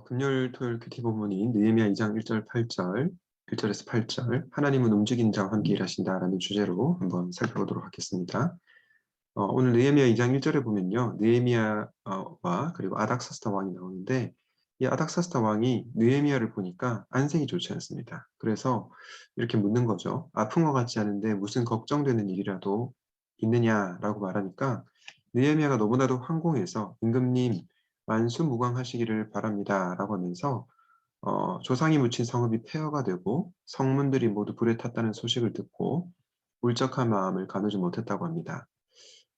금요일, 토요일 큐티 본문인 느헤미야 2장 1절 8절, 1절에서 8절, 하나님은 움직인 자와 함께 일하신다라는 주제로 한번 살펴보도록 하겠습니다. 오늘 느헤미야 2장 1절에 보면요, 느헤미야와 그리고 아닥사스다 왕이 나오는데, 이 아닥사스다 왕이 느헤미야를 보니까 안색이 좋지 않습니다. 그래서 이렇게 묻는 거죠. 아픈 것 같지 않은데 무슨 걱정되는 일이라도 있느냐라고 말하니까 느헤미야가 너무나도 황공해서 임금님 만수무강하시기를 바랍니다 라고 하면서 조상이 묻힌 성읍이 폐허가 되고 성문들이 모두 불에 탔다는 소식을 듣고 울적한 마음을 가누지 못했다고 합니다.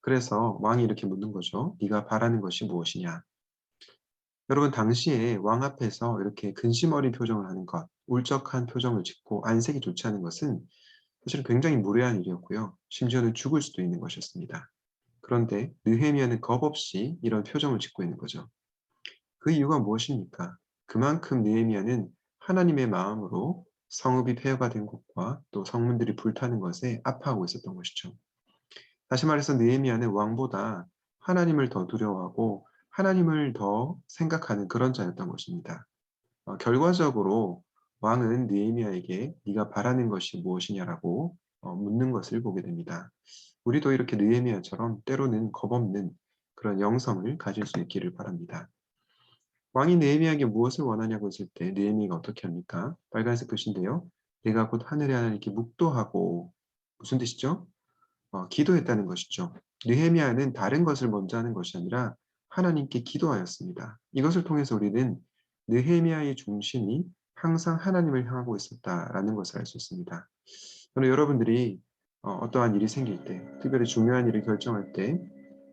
그래서 왕이 이렇게 묻는 거죠. 네가 바라는 것이 무엇이냐? 여러분, 당시에 왕 앞에서 이렇게 근심 어린 표정을 하는 것, 울적한 표정을 짓고 안색이 좋지 않은 것은 사실 굉장히 무례한 일이었고요. 심지어는 죽을 수도 있는 것이었습니다. 그런데 느헤미야는 겁없이 이런 표정을 짓고 있는 거죠. 그 이유가 무엇입니까? 그만큼 느헤미야는 하나님의 마음으로 성읍이 폐허가 된 것과 또 성문들이 불타는 것에 아파하고 있었던 것이죠. 다시 말해서 느헤미야는 왕보다 하나님을 더 두려워하고 하나님을 더 생각하는 그런 자였던 것입니다. 결과적으로 왕은 느헤미야에게 네가 바라는 것이 무엇이냐라고 묻는 것을 보게 됩니다. 우리도 이렇게 느헤미야처럼 때로는 겁없는 그런 영성을 가질 수 있기를 바랍니다. 왕이 느헤미야에게 무엇을 원하냐고 했을 때 느헤미야가 어떻게 합니까? 빨간색 글씨인데요. 내가 곧 하늘의 하나님께 묵도하고 무슨 뜻이죠? 기도했다는 것이죠. 느헤미야는 다른 것을 먼저 하는 것이 아니라 하나님께 기도하였습니다. 이것을 통해서 우리는 느헤미야의 중심이 항상 하나님을 향하고 있었다라는 것을 알 수 있습니다. 저는 여러분들이 어떠한 일이 생길 때, 특별히 중요한 일을 결정할 때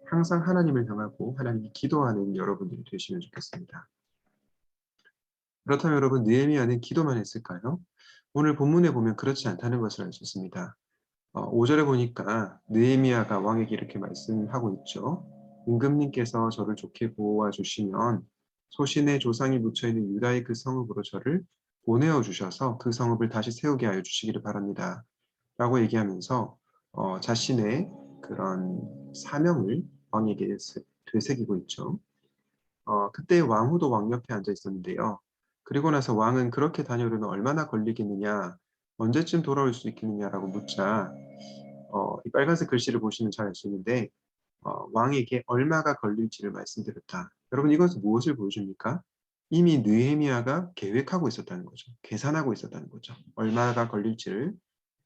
항상 하나님을 향하고 하나님께 기도하는 여러분들이 되시면 좋겠습니다. 그렇다면 여러분, 느헤미야는 기도만 했을까요? 오늘 본문에 보면 그렇지 않다는 것을 알 수 있습니다. 5절에 보니까 느헤미야가 왕에게 이렇게 말씀하고 있죠. 임금님께서 저를 좋게 보호해 주시면 소신의 조상이 묻혀있는 유다의 그 성읍으로 저를 보내어 주셔서 그 성읍을 다시 세우게 하여 주시기를 바랍니다. 라고 얘기하면서 자신의 그런 사명을 왕에게 되새기고 있죠. 그때 왕후도 왕 옆에 앉아 있었는데요. 그리고 나서 왕은 그렇게 다녀오려면 얼마나 걸리겠느냐, 언제쯤 돌아올 수 있겠느냐라고 묻자, 이 빨간색 글씨를 보시면 잘 알 수 있는데, 왕에게 얼마가 걸릴지를 말씀드렸다. 여러분, 이것은 무엇을 보여줍니까? 이미 느헤미야가 계획하고 있었다는 거죠. 계산하고 있었다는 거죠. 얼마가 걸릴지를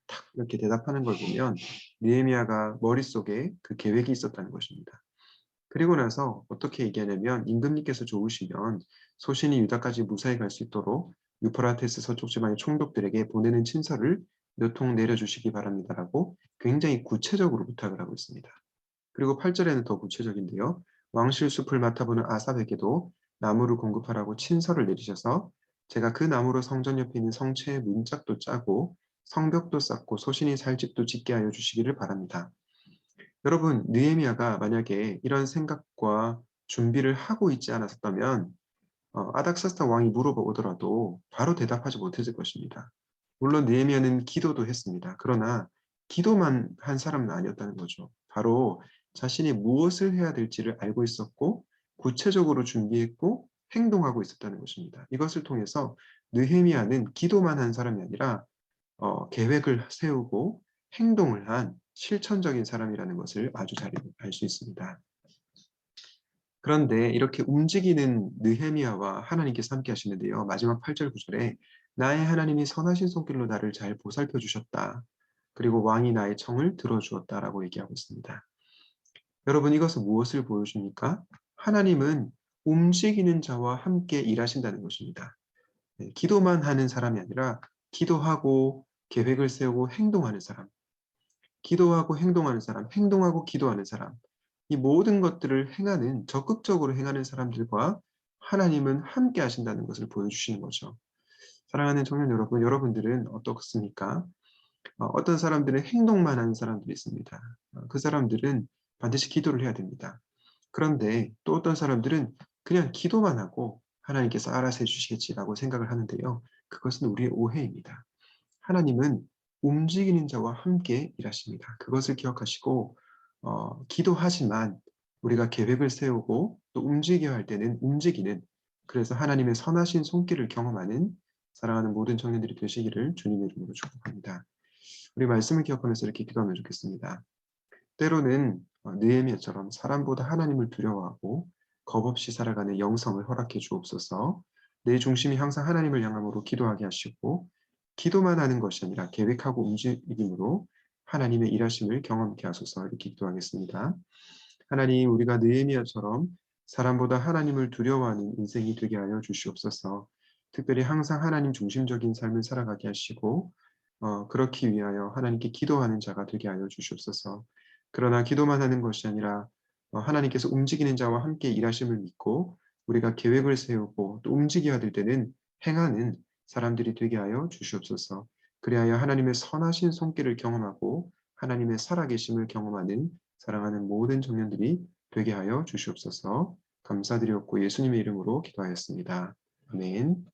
탁 이렇게 대답하는 걸 보면 느헤미야가 머릿속에 그 계획이 있었다는 것입니다. 그리고 나서 어떻게 얘기하냐면 임금님께서 좋으시면 소신이 유다까지 무사히 갈 수 있도록 유프라테스 서쪽 지방의 총독들에게 보내는 친서를 몇 통 내려주시기 바랍니다라고 굉장히 구체적으로 부탁을 하고 있습니다. 그리고 8절에는 더 구체적인데요. 왕실 숲을 맡아보는 아삽에게도 나무를 공급하라고 친서를 내리셔서 제가 그 나무로 성전 옆에 있는 성체의 문짝도 짜고 성벽도 쌓고 소신이 살 집도 짓게 하여 주시기를 바랍니다. 여러분, 느헤미야가 만약에 이런 생각과 준비를 하고 있지 않았었다면 아닥사스다 왕이 물어보더라도 바로 대답하지 못했을 것입니다. 물론 느헤미야는 기도도 했습니다. 그러나 기도만 한 사람은 아니었다는 거죠. 바로 자신이 무엇을 해야 될지를 알고 있었고 구체적으로 준비했고 행동하고 있었다는 것입니다. 이것을 통해서 느헤미야는 기도만 한 사람이 아니라 계획을 세우고 행동을 한 실천적인 사람이라는 것을 아주 잘 알 수 있습니다. 그런데 이렇게 움직이는 느헤미야와 하나님께서 함께 하시는데요. 마지막 8절 9절에 나의 하나님이 선하신 손길로 나를 잘 보살펴 주셨다. 그리고 왕이 나의 청을 들어주었다라고 얘기하고 있습니다. 여러분, 이것은 무엇을 보여줍니까? 하나님은 움직이는 자와 함께 일하신다는 것입니다. 기도만 하는 사람이 아니라 기도하고 계획을 세우고 행동하는 사람, 기도하고 행동하는 사람, 행동하고 기도하는 사람, 이 모든 것들을 행하는, 적극적으로 행하는 사람들과 하나님은 함께 하신다는 것을 보여주시는 거죠. 사랑하는 청년 여러분, 여러분들은 어떻습니까? 어떤 사람들은 행동만 하는 사람들이 있습니다. 그 사람들은 반드시 기도를 해야 됩니다. 그런데 또 어떤 사람들은 그냥 기도만 하고 하나님께서 알아서 해주시겠지라고 생각을 하는데요. 그것은 우리의 오해입니다. 하나님은 움직이는 자와 함께 일하십니다. 그것을 기억하시고 기도하지만 우리가 계획을 세우고 또 움직여야 할 때는 움직이는 그래서 하나님의 선하신 손길을 경험하는 사랑하는 모든 청년들이 되시기를 주님의 이름으로 축복합니다. 우리 말씀을 기억하면서 이렇게 기도하면 좋겠습니다. 때로는 느헤미야처럼 사람보다 하나님을 두려워하고 겁없이 살아가는 영성을 허락해 주옵소서. 내 중심이 항상 하나님을 향함으로 기도하게 하시고 기도만 하는 것이 아니라 계획하고 움직임으로 하나님의 일하심을 경험케 하소서. 이렇게 기도하겠습니다. 하나님, 우리가 느헤미야처럼 사람보다 하나님을 두려워하는 인생이 되게 하여 주시옵소서. 특별히 항상 하나님 중심적인 삶을 살아가게 하시고 그렇기 위하여 하나님께 기도하는 자가 되게 하여 주시옵소서. 그러나 기도만 하는 것이 아니라 하나님께서 움직이는 자와 함께 일하심을 믿고 우리가 계획을 세우고 또 움직여야 될 때는 행하는 사람들이 되게 하여 주시옵소서. 그리하여 하나님의 선하신 손길을 경험하고 하나님의 살아계심을 경험하는 사랑하는 모든 청년들이 되게 하여 주시옵소서. 감사드렸고 예수님의 이름으로 기도하였습니다. 아멘.